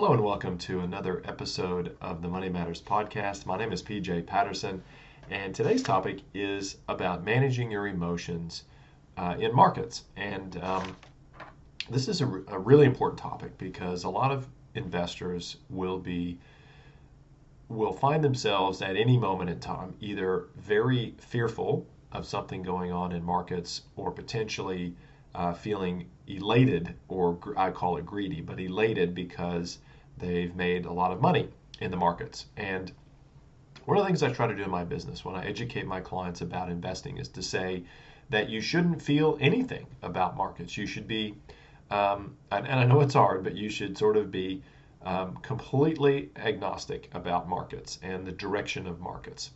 Hello and welcome to another episode of the Money Matters podcast. My name is PJ Patterson, and today's topic is about managing your emotions in markets. And this is a really important topic because a lot of investors will find themselves at any moment in time either very fearful of something going on in markets or potentially feeling elated, or I call it greedy, but elated because they've made a lot of money in the markets. And one of the things I try to do in my business when I educate my clients about investing is to say that you shouldn't feel anything about markets. You should be, and I know it's hard, but you should sort of be completely agnostic about markets and the direction of markets.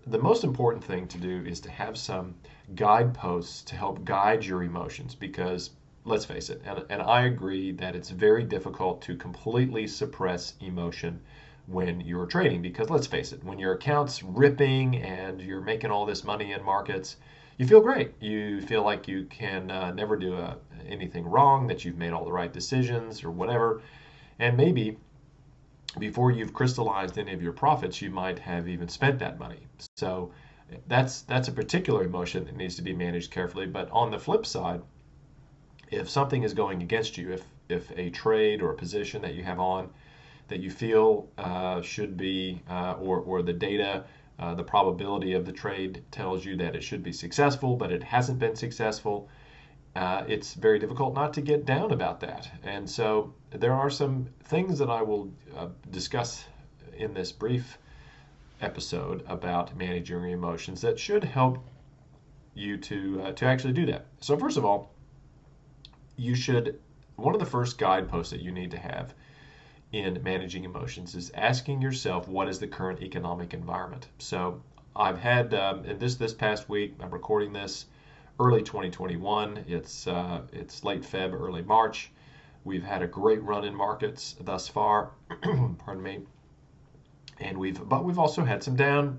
The most important thing to do is to have some guideposts to help guide your emotions because let's face it, and I agree that it's very difficult to completely suppress emotion when you're trading because let's face it, when your account's ripping and you're making all this money in markets, you feel great. You feel like you can never do anything wrong, that you've made all the right decisions or whatever. And maybe before you've crystallized any of your profits, you might have even spent that money. So that's a particular emotion that needs to be managed carefully. But on the flip side, if something is going against you, if a trade or a position that you have on that you feel should be, or the data, the probability of the trade tells you that it should be successful, but it hasn't been successful, it's very difficult not to get down about that. And so there are some things that I will discuss in this brief episode about managing your emotions that should help you to actually do that. So first of all, you should one of the first guideposts that you need to have in managing emotions is asking yourself what is the current economic environment. So I've had in this past week, I'm recording this early 2021. It's late Feb, early March. We've had a great run in markets thus far. Pardon me. And we've also had some down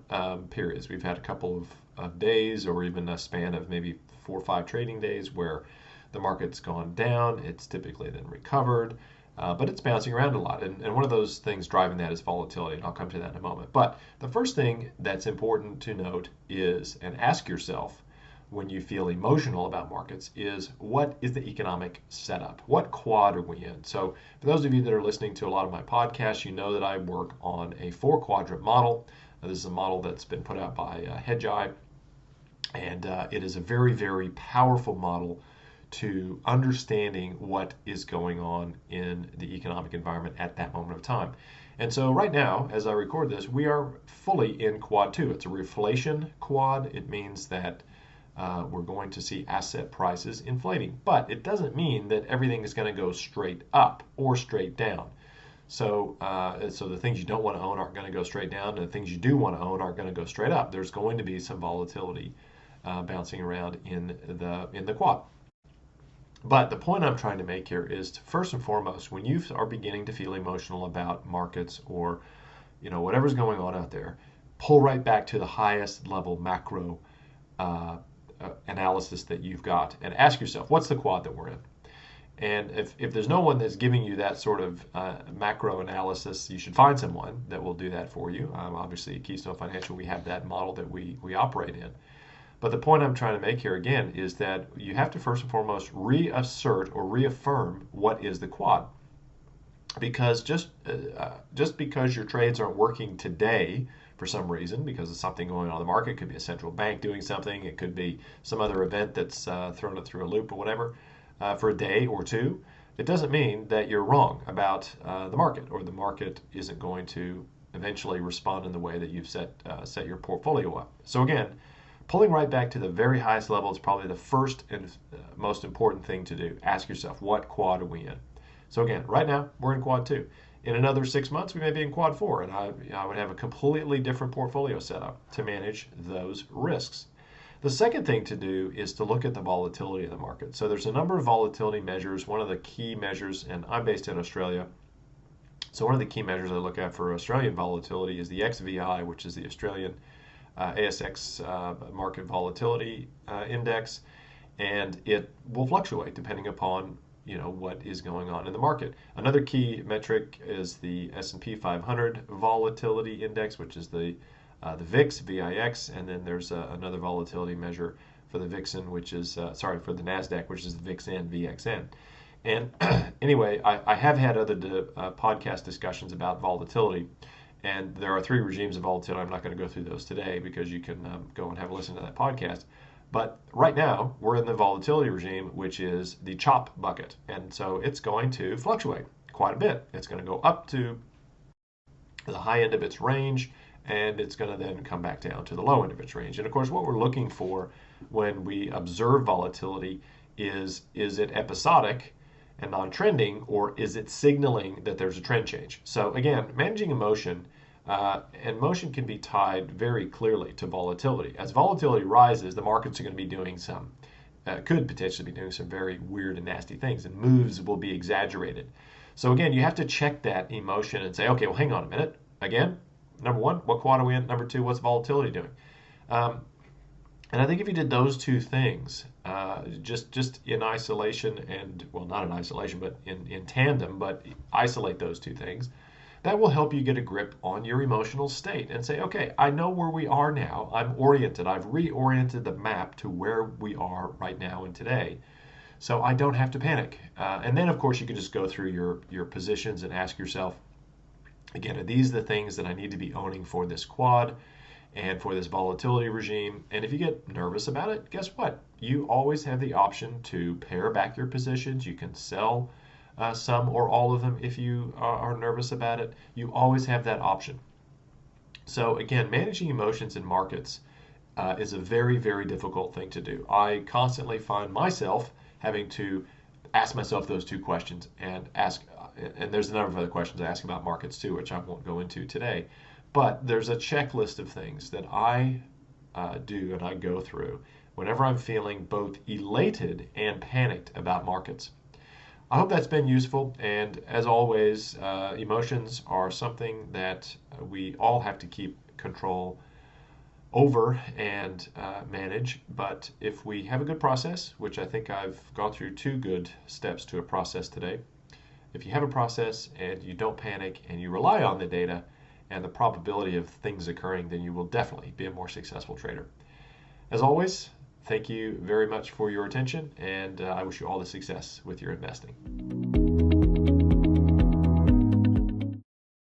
periods. We've had a couple of days, or even a span of maybe 4 or 5 trading days, where the market's gone down. It's typically then recovered, but it's bouncing around a lot. And one of those things driving that is volatility, and I'll come to that in a moment. But the first thing that's important to note is, and ask yourself when you feel emotional about markets, is what is the economic setup? What quad are we in? So for those of you that are listening to a lot of my podcasts, you know that I work on a 4 quadrant model. This is a model that's been put out by Hedgeye, and it is a very, very powerful model to understanding what is going on in the economic environment at that moment of time. And so right now, as I record this, we are fully in quad 2. It's a reflation quad. It means that we're going to see asset prices inflating, but it doesn't mean that everything is going to go straight up or straight down. So the things you don't want to own aren't going to go straight down, and the things you do want to own aren't going to go straight up. There's going to be some volatility bouncing around in the quad. But the point I'm trying to make here is first and foremost, when you are beginning to feel emotional about markets or whatever's going on out there, pull right back to the highest level macro analysis that you've got and ask yourself, what's the quad that we're in? And if there's no one that's giving you that sort of macro analysis, you should find someone that will do that for you. Obviously, at Keystone Financial, we have that model that we operate in. But the point I'm trying to make here again is that you have to first and foremost reassert or reaffirm what is the quad. Because just because your trades aren't working today for some reason, because of something going on in the market, it could be a central bank doing something, it could be some other event that's thrown it through a loop or whatever, for a day or two, it doesn't mean that you're wrong about the market, or the market isn't going to eventually respond in the way that you've set your portfolio up. So again, pulling right back to the very highest level is probably the first and most important thing to do. Ask yourself, what quad are we in? So again, right now, we're in quad 2. In another 6 months, we may be in quad 4, and I would have a completely different portfolio setup to manage those risks. The second thing to do is to look at the volatility of the market. So there's a number of volatility measures. One of the key measures, and I'm based in Australia, so one of the key measures I look at for Australian volatility is the XVI, which is the Australian ASX market volatility index, and it will fluctuate depending upon what is going on in the market. Another key metric is the S&P 500 volatility index, which is the VIX, VIX, and then there's another volatility measure for the Vixen, which is for the Nasdaq, which is the VIXN, VXN. And anyway, I have had other podcast discussions about volatility, and there are three regimes of volatility. I'm not going to go through those today because you can go and have a listen to that podcast. But right now, we're in the volatility regime, which is the chop bucket. And so it's going to fluctuate quite a bit. It's going to go up to the high end of its range, and it's going to then come back down to the low end of its range. And of course, what we're looking for when we observe volatility is it episodic and non-trending, or is it signaling that there's a trend change? So again, managing emotion, and motion can be tied very clearly to volatility. As volatility rises, the markets are going to be doing could potentially be doing some very weird and nasty things, and moves will be exaggerated. So again, you have to check that emotion and say, okay, well, hang on a minute. Again, number one, what quad are we in? Number two, what's volatility doing? And I think if you did those two things, just in isolation, and well, not in isolation, but in tandem, but isolate those two things, that will help you get a grip on your emotional state and say, okay, I know where we are now. I'm oriented. I've reoriented the map to where we are right now and today. So I don't have to panic. And then, of course, you can just go through your positions and ask yourself, again, are these the things that I need to be owning for this quad and for this volatility regime? And if you get nervous about it, guess what? You always have the option to pare back your positions. You can sell some or all of them if you are nervous about it. You always have that option. So again, managing emotions in markets is a very, very difficult thing to do. I constantly find myself having to ask myself those two questions and there's a number of other questions I ask about markets too, which I won't go into today. But there's a checklist of things that I do and I go through whenever I'm feeling both elated and panicked about markets. I hope that's been useful. And as always, emotions are something that we all have to keep control over and manage. But if we have a good process, which I think I've gone through 2 good steps to a process today, if you have a process and you don't panic and you rely on the data and the probability of things occurring, then you will definitely be a more successful trader. As always, thank you very much for your attention, and I wish you all the success with your investing.